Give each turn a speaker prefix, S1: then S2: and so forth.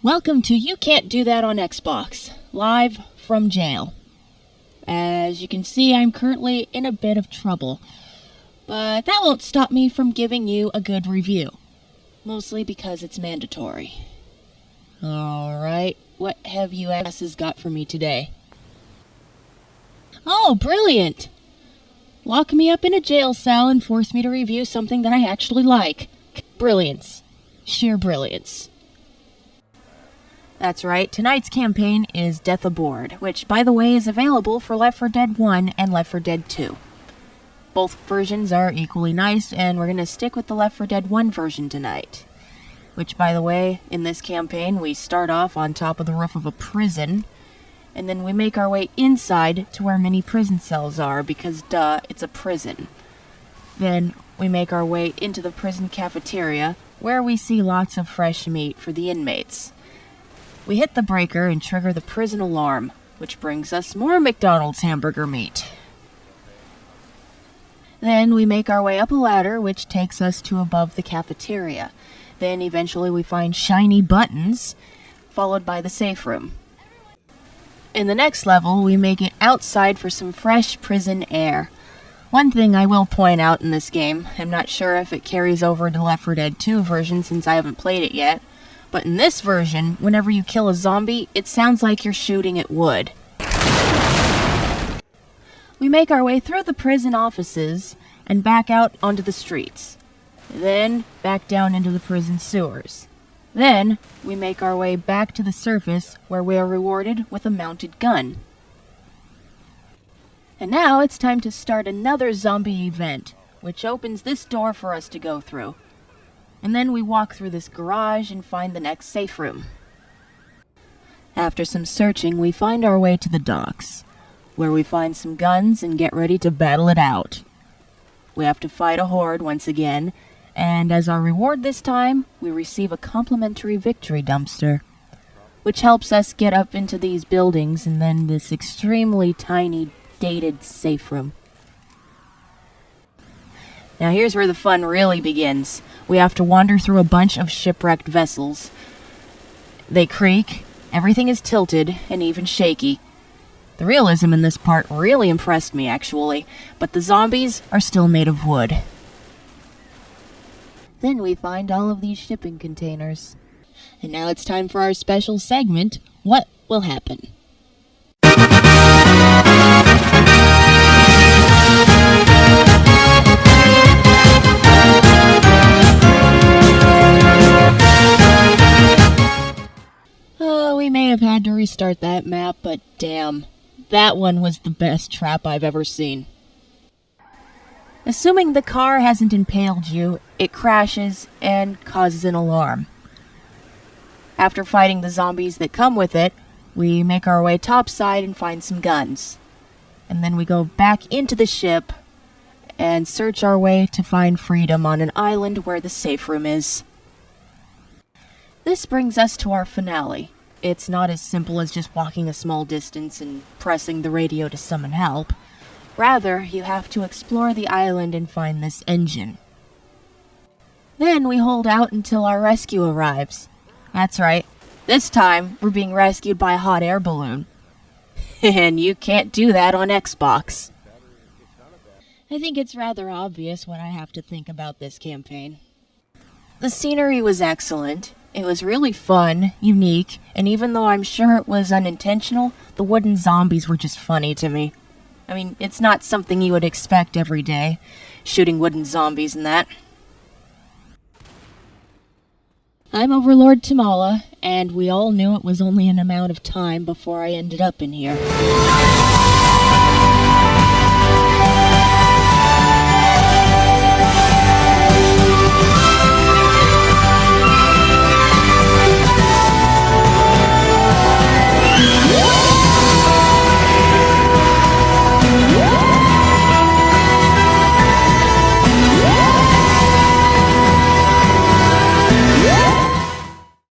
S1: Welcome to You Can't Do That on Xbox, live from jail. As you can see, I'm currently in a bit of trouble, but that won't stop me from giving you a good review, mostly because it's mandatory. Alright, what have you asses got for me today? Oh, brilliant! Lock me up in a jail cell and force me to review something that I actually like. Brilliance. Sheer brilliance. That's right, tonight's campaign is Death Aboard, which, by the way, is available for Left 4 Dead 1 and Left 4 Dead 2. Both versions are equally nice, and we're going to stick with the Left 4 Dead 1 version tonight. Which, by the way, in this campaign, we start off on top of the roof of a prison, and then we make our way inside to where many prison cells are, because, duh, it's a prison. Then we make our way into the prison cafeteria, where we see lots of fresh meat for the inmates. We hit the breaker and trigger the prison alarm, which brings us more McDonald's hamburger meat. Then we make our way up a ladder, which takes us to above the cafeteria. Then eventually we find shiny buttons, followed by the safe room. In the next level, we make it outside for some fresh prison air. One thing I will point out in this game, I'm not sure if it carries over to Left 4 Dead 2 version since I haven't played it yet, but in this version, whenever you kill a zombie, it sounds like you're shooting at wood. We make our way through the prison offices and back out onto the streets. Then, back down into the prison sewers. Then, we make our way back to the surface where we are rewarded with a mounted gun. And now it's time to start another zombie event, which opens this door for us to go through. And then we walk through this garage and find the next safe room. After some searching, we find our way to the docks, where we find some guns and get ready to battle it out. We have to fight a horde once again, and as our reward this time, we receive a complimentary victory dumpster, which helps us get up into these buildings and then this extremely tiny, dated safe room. Now here's where the fun really begins. We have to wander through a bunch of shipwrecked vessels. They creak, everything is tilted, and even shaky. The realism in this part really impressed me, actually, but the zombies are still made of wood. Then we find all of these shipping containers. And now it's time for our special segment, What Will Happen? We may have had to restart that map, but damn, that one was the best trap I've ever seen. Assuming the car hasn't impaled you, it crashes and causes an alarm. After fighting the zombies that come with it, we make our way topside and find some guns. And then we go back into the ship and search our way to find freedom on an island where the safe room is. This brings us to our finale. It's not as simple as just walking a small distance and pressing the radio to summon help. Rather, you have to explore the island and find this engine. Then we hold out until our rescue arrives. That's right, this time we're being rescued by a hot air balloon. And you can't do that on Xbox. I think it's rather obvious what I have to think about this campaign. The scenery was excellent. It was really fun, unique, and even though I'm sure it was unintentional, the wooden zombies were just funny to me. I mean, it's not something you would expect every day, shooting wooden zombies and that. I'm Overlord Tomala, and we all knew it was only an amount of time before I ended up in here.